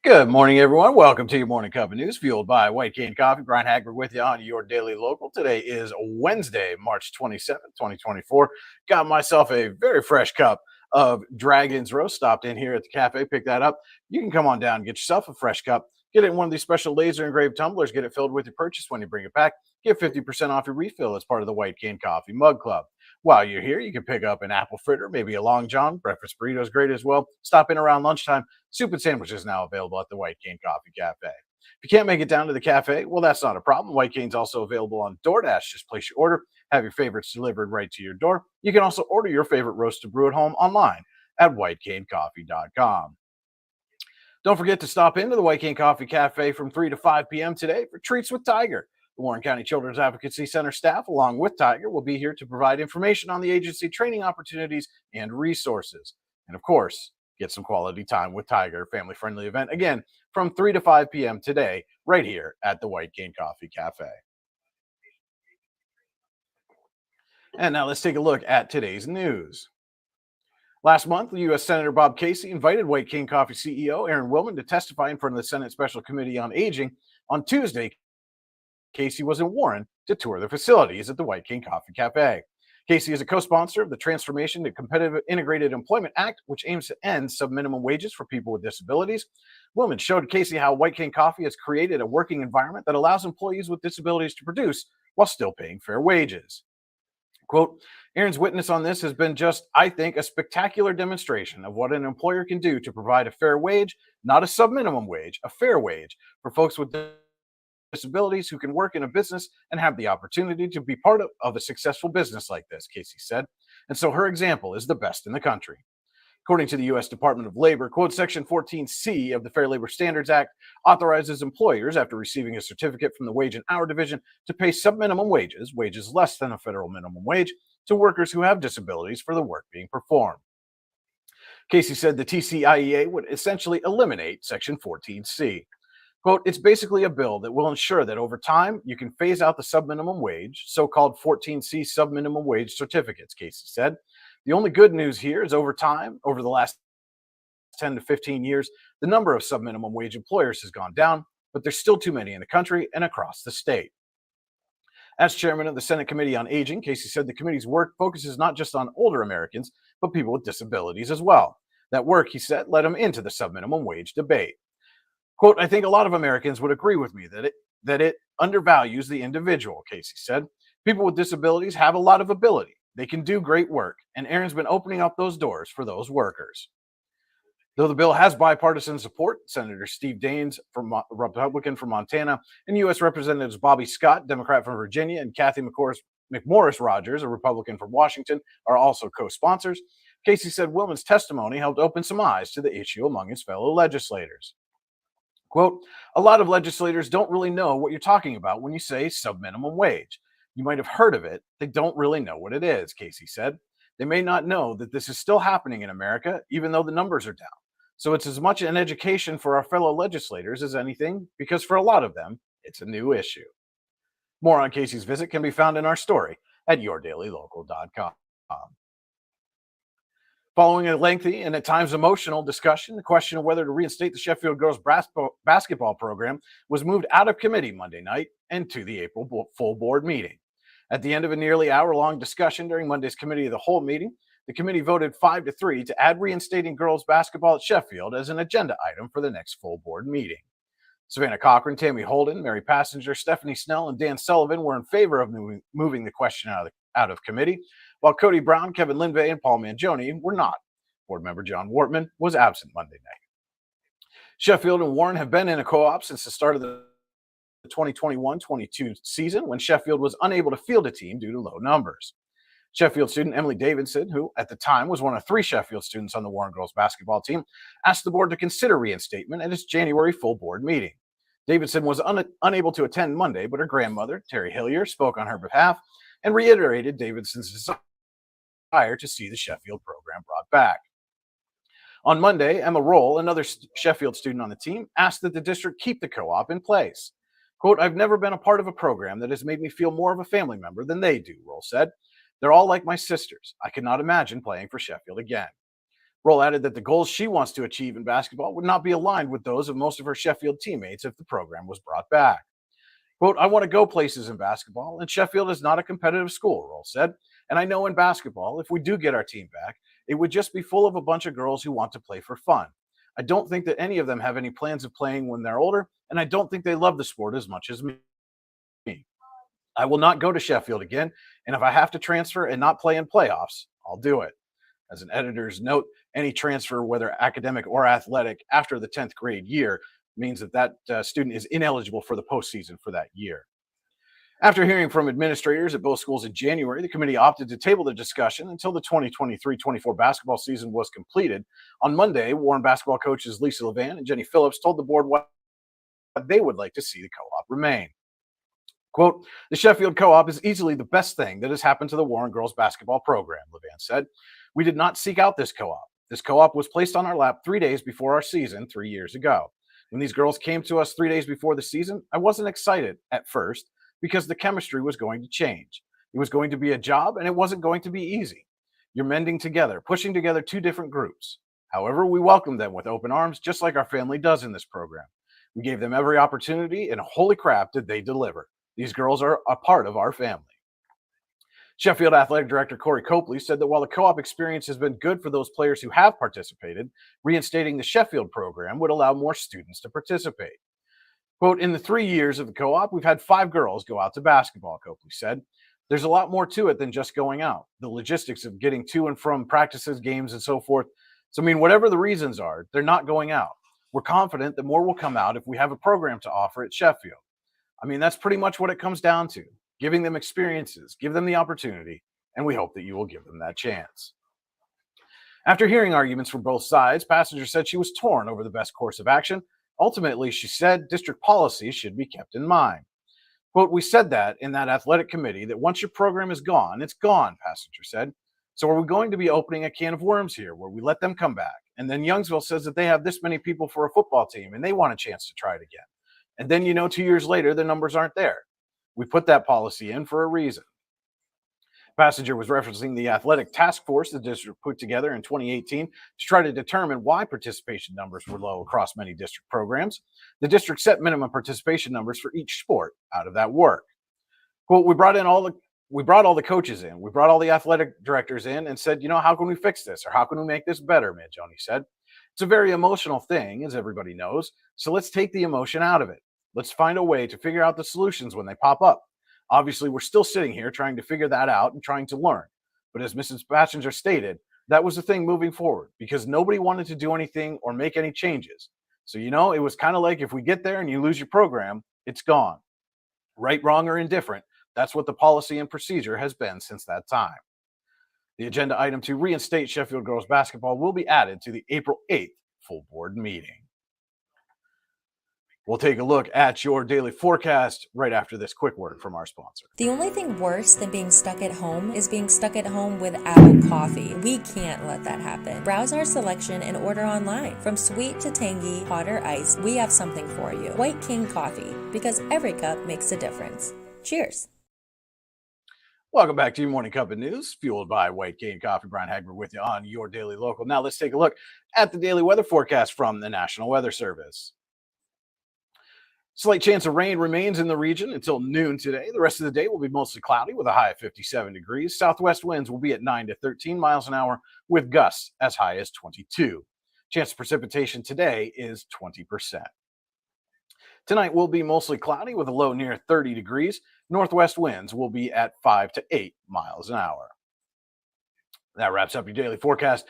Good morning, everyone. Welcome to your morning cup of news, fueled by White Cane Coffee. Brian Hagberg with you on your daily local. Today is Wednesday, March 27th, 2024. Got myself a very fresh cup of Dragon's Roast. Stopped in here at the cafe, pick that up. You can come on down and get yourself a fresh cup. Get it in one of these special laser engraved tumblers. Get it filled with your purchase when you bring it back. Get 50% off your refill as part of the White Cane Coffee Mug Club. While you're here, you can pick up an apple fritter, maybe a Long John. Breakfast burrito is great as well. Stop in around lunchtime. Soup and sandwiches now available at the White Cane Coffee Cafe. If you can't make it down to the cafe, well, that's not a problem. White Cane's also available on DoorDash. Just place your order, have your favorites delivered right to your door. You can also order your favorite roast to brew at home online at whitecanecoffee.com. Don't forget to stop into the White Cane Coffee Cafe from 3 to 5 p.m. today for Treats with Tiger. The Warren County Children's Advocacy Center staff, along with Tiger, will be here to provide information on the agency, training opportunities, and resources. And of course, get some quality time with Tiger, family-friendly event, again, from 3 to 5 p.m. today, right here at the White Cane Coffee Cafe. And now let's take a look at today's news. Last month, U.S. Senator Bob Casey invited White Cane Coffee CEO Aaron Willman to testify in front of the Senate Special Committee on Aging. On Tuesday, Casey was in Warren to tour the facilities at the White Cane Coffee Cafe. Casey is a co-sponsor of the Transformation to Competitive Integrated Employment Act, which aims to end sub-minimum wages for people with disabilities. Willman showed Casey how White Cane Coffee has created a working environment that allows employees with disabilities to produce while still paying fair wages. Quote, Aaron's witness on this has been just, I think, a spectacular demonstration of what an employer can do to provide a fair wage, not a sub-minimum wage, a fair wage for folks with disabilities who can work in a business and have the opportunity to be part of a successful business like this, Casey said. And so her example is the best in the country. According to the U.S. Department of Labor, quote, Section 14C of the Fair Labor Standards Act authorizes employers, after receiving a certificate from the Wage and Hour Division, to pay sub-minimum wages, wages less than a federal minimum wage, to workers who have disabilities for the work being performed. Casey said the TCIEA would essentially eliminate Section 14C. Quote, it's basically a bill that will ensure that over time you can phase out the sub-minimum wage, so-called 14C sub-minimum wage certificates, Casey said. The only good news here is over time, over the last 10 to 15 years, the number of sub-minimum wage employers has gone down, but there's still too many in the country and across the state. As chairman of the Senate Committee on Aging, Casey said the committee's work focuses not just on older Americans, but people with disabilities as well. That work, he said, led him into the sub-minimum wage debate. Quote, I think a lot of Americans would agree with me that it undervalues the individual, Casey said. People with disabilities have a lot of ability. They can do great work, and Aaron's been opening up those doors for those workers. Though the bill has bipartisan support, Senator Steve Daines, Republican from Montana, and U.S. Representatives Bobby Scott, Democrat from Virginia, and Kathy McMorris Rogers, a Republican from Washington, are also co-sponsors. Casey said Willman's testimony helped open some eyes to the issue among his fellow legislators. Quote, a lot of legislators don't really know what you're talking about when you say sub-minimum wage. You might have heard of it. They don't really know what it is, Casey said. They may not know that this is still happening in America, even though the numbers are down. So it's as much an education for our fellow legislators as anything, because for a lot of them, it's a new issue. More on Casey's visit can be found in our story at yourdailylocal.com. Following a lengthy and at times emotional discussion, the question of whether to reinstate the Sheffield girls basketball program was moved out of committee Monday night and to the April full board meeting. At the end of a nearly hour-long discussion during Monday's Committee of the Whole meeting, the committee voted 5-3 to add reinstating girls basketball at Sheffield as an agenda item for the next full board meeting. Savannah Cochran, Tammy Holden, Mary Passenger, Stephanie Snell, and Dan Sullivan were in favor of moving the question out of committee, while Cody Brown, Kevin Linvey, and Paul Mangione were not. Board member John Wortman was absent Monday night. Sheffield and Warren have been in a co-op since the start of the 2021-22 season, when Sheffield was unable to field a team due to low numbers. Sheffield student Emily Davidson, who at the time was one of 3 Sheffield students on the Warren girls basketball team, asked the board to consider reinstatement at its January full board meeting. Davidson was unable to attend Monday, but her grandmother, Terry Hillier, spoke on her behalf and reiterated Davidson's desire to see the Sheffield program brought back. On Monday, Emma Roll, another Sheffield student on the team, asked that the district keep the co-op in place. Quote, I've never been a part of a program that has made me feel more of a family member than they do, Roll said. They're all like my sisters. I could not imagine playing for Sheffield again. Roll added that the goals she wants to achieve in basketball would not be aligned with those of most of her Sheffield teammates if the program was brought back. Quote, I want to go places in basketball, and Sheffield is not a competitive school, Roll said. And I know in basketball, if we do get our team back, it would just be full of a bunch of girls who want to play for fun. I don't think that any of them have any plans of playing when they're older, and I don't think they love the sport as much as me. I will not go to Sheffield again, and if I have to transfer and not play in playoffs, I'll do it. As an editor's note, any transfer, whether academic or athletic, after the 10th grade year means that student is ineligible for the postseason for that year. After hearing from administrators at both schools in January, the committee opted to table the discussion until the 2023-24 basketball season was completed. On Monday, Warren basketball coaches Lisa Levan and Jenny Phillips told the board what they would like to see the co-op remain. Quote, the Sheffield Co-op is easily the best thing that has happened to the Warren girls basketball program, Levan said. We did not seek out this co-op. This co-op was placed on our lap 3 days before our season 3 years ago. When these girls came to us 3 days before the season, I wasn't excited at first because the chemistry was going to change. It was going to be a job and it wasn't going to be easy. You're mending together, pushing together two different groups. However, we welcomed them with open arms, just like our family does in this program. We gave them every opportunity, and holy crap, did they deliver. These girls are a part of our family. Sheffield Athletic Director Corey Copley said that while the co-op experience has been good for those players who have participated, reinstating the Sheffield program would allow more students to participate. Quote, in the 3 years of the co-op, we've had 5 girls go out to basketball, Copley said. There's a lot more to it than just going out. The logistics of getting to and from practices, games, and so forth. So, I mean, whatever the reasons are, they're not going out. We're confident that more will come out if we have a program to offer at Sheffield. I mean, that's pretty much what it comes down to. Giving them experiences, give them the opportunity, and we hope that you will give them that chance. After hearing arguments from both sides, Passenger said she was torn over the best course of action. Ultimately, she said district policy should be kept in mind. Quote, we said that in that athletic committee that once your program is gone, it's gone, Passenger said. So are we going to be opening a can of worms here where we let them come back? And then Youngsville says that they have this many people for a football team and they want a chance to try it again. And then, 2 years later, the numbers aren't there. We put that policy in for a reason. Passenger was referencing the athletic task force the district put together in 2018 to try to determine why participation numbers were low across many district programs. The district set minimum participation numbers for each sport out of that work. Quote, we brought all the coaches in. We brought all the athletic directors in and said, how can we fix this? Or how can we make this better, Mangione said. It's a very emotional thing, as everybody knows. So let's take the emotion out of it. Let's find a way to figure out the solutions when they pop up. Obviously, we're still sitting here trying to figure that out and trying to learn. But as Mrs. Passenger stated, that was the thing moving forward because nobody wanted to do anything or make any changes. So, it was kind of like if we get there and you lose your program, it's gone. Right, wrong, or indifferent, that's what the policy and procedure has been since that time. The agenda item to reinstate Sheffield girls basketball will be added to the April 8th full board meeting. We'll take a look at your daily forecast right after this quick word from our sponsor. The only thing worse than being stuck at home is being stuck at home without coffee. We can't let that happen. Browse our selection and order online. From sweet to tangy, hot or iced, we have something for you. White King Coffee, because every cup makes a difference. Cheers. Welcome back to your Morning Cup of News, fueled by White Cane Coffee. Brian Hagberg with you on your Daily Local. Now let's take a look at the daily weather forecast from the National Weather Service. Slight chance of rain remains in the region until noon today. The rest of the day will be mostly cloudy with a high of 57 degrees. Southwest winds will be at 9 to 13 miles an hour with gusts as high as 22. Chance of precipitation today is 20%. Tonight will be mostly cloudy with a low near 30 degrees. Northwest winds will be at 5 to 8 miles an hour. That wraps up your daily forecast.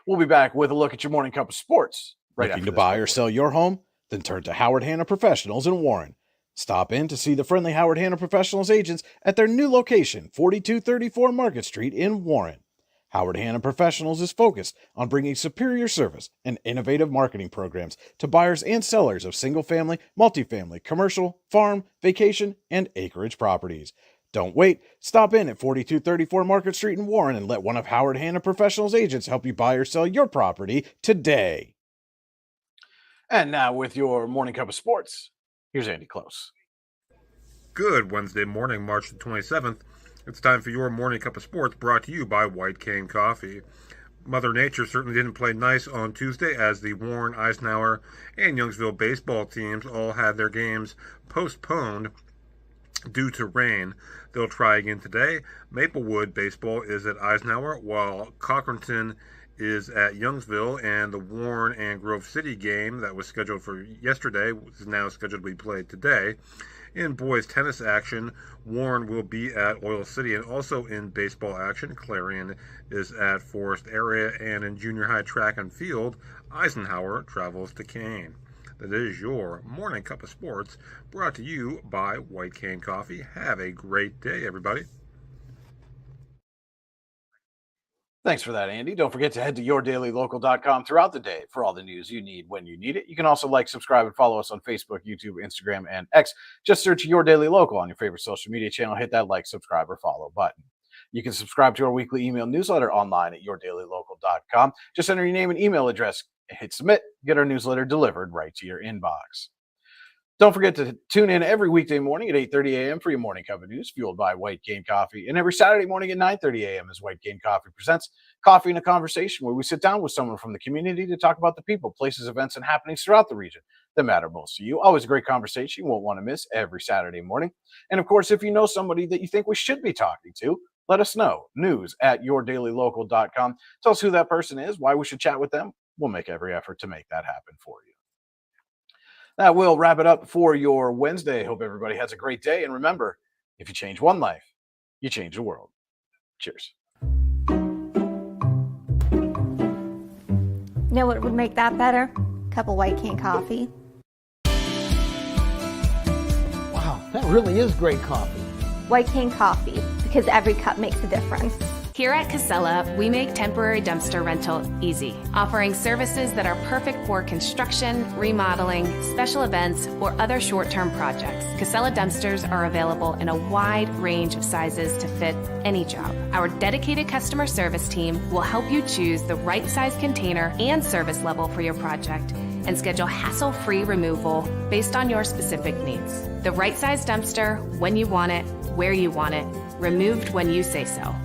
We'll be back with a look at your Morning Cup of Sports right after this. Looking to buy or sell your home? Then turn to Howard Hanna Professionals in Warren. Stop in to see the friendly Howard Hanna Professionals agents at their new location, 4234 Market Street in Warren. Howard Hanna Professionals is focused on bringing superior service and innovative marketing programs to buyers and sellers of single-family, multifamily, commercial, farm, vacation, and acreage properties. Don't wait. Stop in at 4234 Market Street in Warren and let one of Howard Hanna Professionals agents help you buy or sell your property today. And now with your Morning Cup of Sports, here's Andy Close. Good Wednesday morning, March the 27th. It's time for your Morning Cup of Sports brought to you by White Cane Coffee. Mother Nature certainly didn't play nice on Tuesday as the Warren, Eisenhower, and Youngsville baseball teams all had their games postponed due to rain. They'll try again today. Maplewood baseball is at Eisenhower, while Cochranton is at Youngsville, and the Warren and Grove City game that was scheduled for yesterday is now scheduled to be played today. In boys tennis action, Warren will be at Oil City, and also in baseball action, Clarion is at Forest Area, and in junior high track and field, Eisenhower travels to Kane. That is your Morning Cup of Sports, brought to you by White Cane Coffee. Have a great day, everybody. Thanks for that, Andy. Don't forget to head to yourdailylocal.com throughout the day for all the news you need when you need it. You can also like, subscribe, and follow us on Facebook, YouTube, Instagram, and X. Just search Your Daily Local on your favorite social media channel. Hit that like, subscribe, or follow button. You can subscribe to our weekly email newsletter online at yourdailylocal.com. Just enter your name and email address, hit submit, get our newsletter delivered right to your inbox. Don't forget to tune in every weekday morning at 8:30 a.m. for your morning cup of news, fueled by White Cane Coffee. And every Saturday morning at 9:30 a.m. as White Cane Coffee presents Coffee and a Conversation, where we sit down with someone from the community to talk about the people, places, events, and happenings throughout the region that matter most to you. Always a great conversation you won't want to miss every Saturday morning. And of course, if you know somebody that you think we should be talking to, let us know. News at yourdailylocal.com. Tell us who that person is, why we should chat with them. We'll make every effort to make that happen for you. That will wrap it up for your Wednesday. Hope everybody has a great day. And remember, if you change one life, you change the world. Cheers. You know what would make that better? A cup of White Cane Coffee. Wow, that really is great coffee. White Cane Coffee, because every cup makes a difference. Here at Casella, we make temporary dumpster rental easy, offering services that are perfect for construction, remodeling, special events, or other short-term projects. Casella dumpsters are available in a wide range of sizes to fit any job. Our dedicated customer service team will help you choose the right size container and service level for your project and schedule hassle-free removal based on your specific needs. The right size dumpster, when you want it, where you want it, removed when you say so.